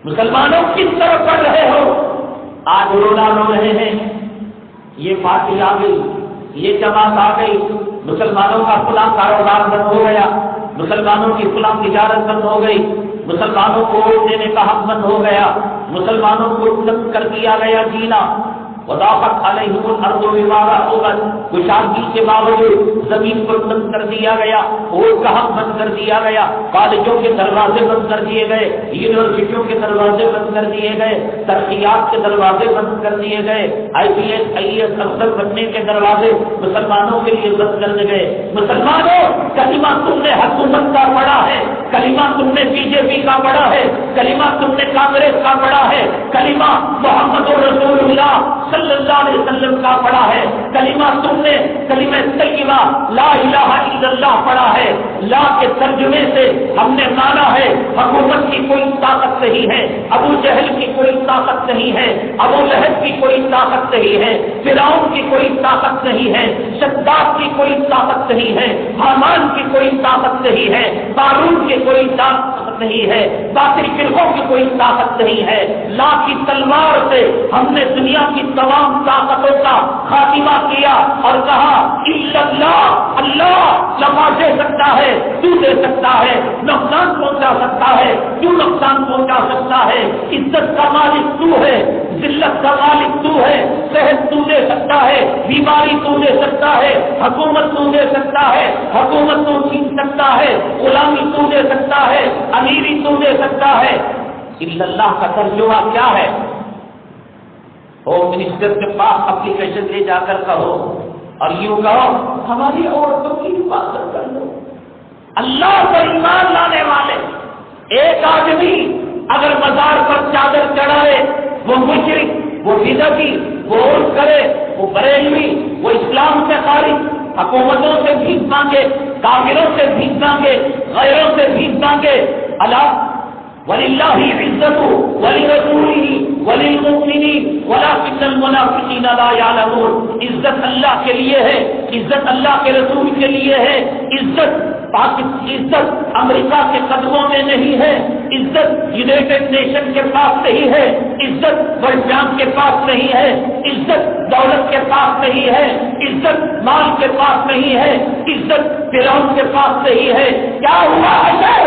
مسلمانوں کس طرف بڑھ رہے ہو؟ آج رونا رو رہے ہیں، یہ پارٹی آ گئی، یہ جماعت آ گئی، مسلمانوں کا فلاں کاروبار بند ہو گیا، مسلمانوں کی فلاں تجارت بند ہو گئی، مسلمانوں کو ووٹ دینے کا حق بند ہو گیا، مسلمانوں کو بند کر دیا گیا جینا، وضاقت علیہم الارض بما رحبت، کشادگی کے باوجود زمین کو بند کر دیا گیا، ووٹ کا حق بند کر دیا گیا، کالجوں کے دروازے بند کر دیے گئے، یونیورسٹیوں کے دروازے بند کر دیے گئے، ترقیات کے دروازے بند کر دیے گئے، IPS افسر بننے کے دروازے مسلمانوں کے لیے بند کر دیے گئے۔ مسلمانوں، کلمہ تم نے حکومت کا پڑھا ہے، کلمہ تم نے BJP کا پڑھا ہے، کلمہ تم نے کانگریس کا پڑھا ہے، کلمہ محمد رسول اللہ صلی اللہ علیہ وسلم کا پڑھا ہے، کلمہ تم نے کلمہ طیبہ لا الہ الا اللہ پڑھا ہے۔ لا کے ترجمے سے ہم نے مانا ہے حکومت کی کوئی طاقت نہیں ہے، ابو جہل کی کوئی طاقت نہیں ہے، ابو لہب کی کوئی طاقت نہیں ہے، فرعون کی کوئی طاقت نہیں ہے، شداد کی کوئی طاقت نہیں ہے، حامان کی کوئی طاقت نہیں ہے، قارون کی کوئی طاقت نہیں ہے، باقی فرقوں کی کوئی طاقت نہیں ہے۔ لا کی تلوار سے ہم نے دنیا کی تمام طاقتوں کا خاتمہ کیا اور کہا اللہ، اللہ نفع دے سکتا ہے، تو دے سکتا ہے، نقصان پہنچا سکتا ہے، تو نقصان پہنچا سکتا ہے، عزت کا مالک تو ہے، ذلت کا مالک تو ہے، صحت تو دے سکتا ہے، بیماری تو دے سکتا ہے، حکومت تو دے سکتا ہے، حکومت تو چھین سکتا ہے، غلامی تو دے سکتا ہے، امیری تو دے سکتا ہے۔ اللہ کا ترجمہ کیا ہے؟ ہوم منسٹر کے پاس اپلیکیشن لے جا کر کہو اور یوں کہو ہماری عورتوں کی حفاظت کر لو۔ اللہ پر ایمان لانے والے ایک آدمی اگر مزار پر چادر چڑھائے، وہ مشرک، وہ بدعتی، وہ عرف کرے، وہ بریلوی، وہ اسلام سے خارج، حکومتوں سے بھیک مانگے، کافروں سے بھیک مانگے، غیروں سے بھیک مانگے، اللہ وَلِلَّهِ عِزَّتُهُ وَلِرَسُولِهِ وَلِلْمُؤْمِنِينَ وَلَكِنَّ الْمُنَافِقِينَ لَا يَعْلَمُونَ۔ عزت اللہ کے لیے ہے، عزت اللہ کے رسول کے لیے ہے، عزت امریکہ کے قدموں میں نہیں ہے، عزت یونائٹڈ نیشن کے پاس نہیں ہے، عزت ورلڈ بینک کے پاس نہیں ہے، عزت دولت کے پاس نہیں ہے، عزت مال کے پاس نہیں ہے، عزت فرعون کے پاس نہیں ہے۔ کیا ہوا ہے؟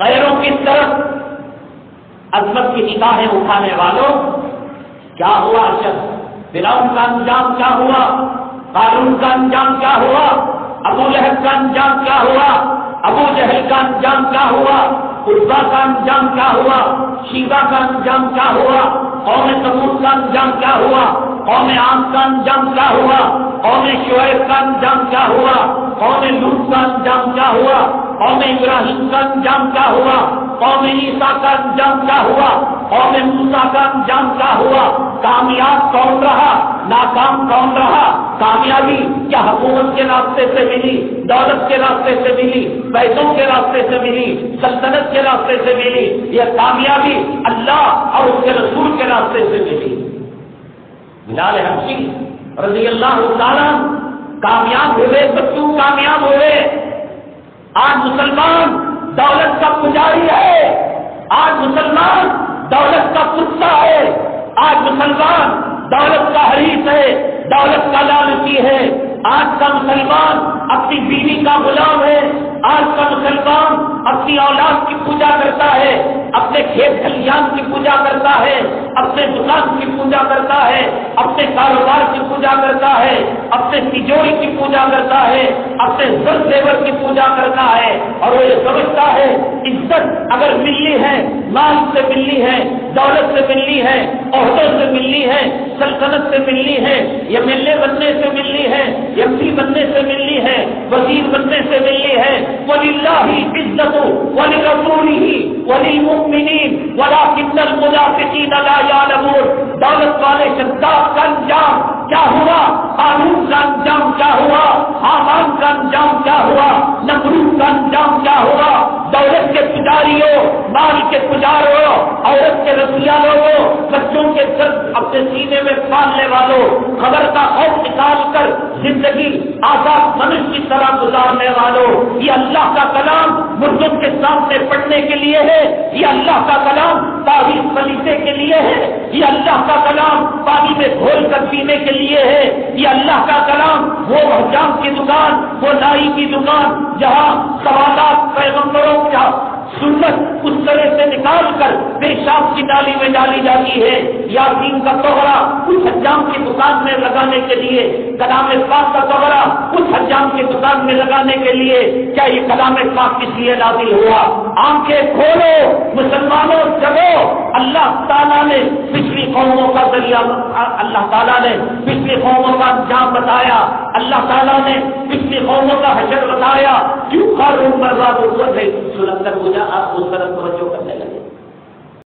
غیروں کی طرف عظمت کی نگاہیں اٹھانے والوں، کیا ہوا؟ فرعون کا انجام کیا ہوا؟ قارون کا انجام کیا ہوا؟ ابو لہب کا انجام کیا ہوا؟ ابو جہل کا انجام کیا ہوا؟ عتبہ کا انجام کیا ہوا؟ شیبہ کا انجام کیا ہوا؟ قوم ثمود کا انجام کیا ہوا؟ قوم عاد کا انجام کیا ہوا؟ قوم شعیب کا انجام کیا ہوا؟ قوم لوط کا انجام کیا ہوا؟ قوم ابراہیم کا انجام کیا ہوا؟ قوم عیسیٰ کا انجام کیا ہوا؟ قوم موسیٰ کا انجام کیا ہوا؟ کامیاب کون رہا؟ ناکام کون رہا؟ کامیابی کیا حکومت کے راستے سے ملی، دولت کے راستے سے ملی، پیسوں کے راستے سے ملی، سلطنت کے راستے سے ملی؟ یہ کامیابی اللہ اور اس کے رسول کے راستے سے ملی۔ بلال حبشی رضی اللہ تعالیٰ کامیاب ہوئے تو کیوں کامیاب ہوئے؟ آج مسلمان دولت کا پجاری ہے، آج مسلمان دولت کا کتا ہے، آج مسلمان دولت کا حریص ہے، دولت کا لالچی ہے، آج کا مسلمان اپنی بیوی کا غلام ہے، آج کا مسلمان اپنی اولاد کی پوجا کرتا ہے، اپنے کھیت کھلیان کی پوجا کرتا ہے، اپنے دکان کی پوجا کرتا ہے، اپنے کاروبار کی پوجا کرتا ہے، اپنے تجوری کی پوجا کرتا ہے، اپنے زر زیور کی پوجا کرتا ہے، اور وہ یہ سمجھتا ہے عزت اگر ملنی ہے، مال سے ملنی ہے، دولت سے ملنی ہے، عہدوں سے ملنی ہے، سلطنت سے ملنی ہے، یا ملنے بننے سے ملنی ہے، MP بننے سے ملنی ہے، وزیر بننے سے ملنی ہے، وَلِلَّهِ عِزَّتُ وَلِرَسُولِهِ وَلِلْمُؤْمِنِينَ وَلَكِنَّ الْمُنَافِقِينَ لَا يَعْلَمُونَ۔ دولت والے شداد کا انجام کیا ہوا؟ قارون کا انجام کیا ہوا؟ حامان کا انجام کیا ہوا؟ نمرود کا انجام کیا ہوا؟ دولت کے پجاریوں، مال کے پجاروں، عورت کے رسیا لوگوں، بچوں کے درد اپنے سینے میں پالنے والوں، خبر کا خوف نکال کر زندگی آزاد منش کی طرح گزارنے والوں، یہ اللہ کا کلام مردوں کے سامنے پڑھنے کے لیے ہے، یہ اللہ کا کلام تعویذ خلیفے کے لیے ہے، یہ اللہ کا کلام پانی میں گھول کر پینے کے لیے ہے، یہ اللہ کا کلام وہ حجام کی دکان، وہ نائی کی دکان جہاں سوالات پیغمبروں کا سنت اس طرح سے نکال کر پیشاب کی نالی میں ڈالی جاتی ہے، یاسین کا توغرا اس حجام کی دکان میں لگانے کے لیے، کلام پاک کا توغرا اس حجام کی دکان میں لگانے کے لیے، کیا یہ کلام پاک کس لیے نازل ہوا؟ آنکھیں کھولو مسلمانوں، جگو۔ اللہ تعالیٰ نے پچھلی قوموں کا ذریعہ، اللہ تعالیٰ نے پچھلی قوموں کا انجام بتایا، اللہ تعالیٰ نے پچھلی قوموں کا حشر بتایا، کیوں خارون برباد ہوئے تھے؟ سلندر ہو جا آپ اس طرف توجہ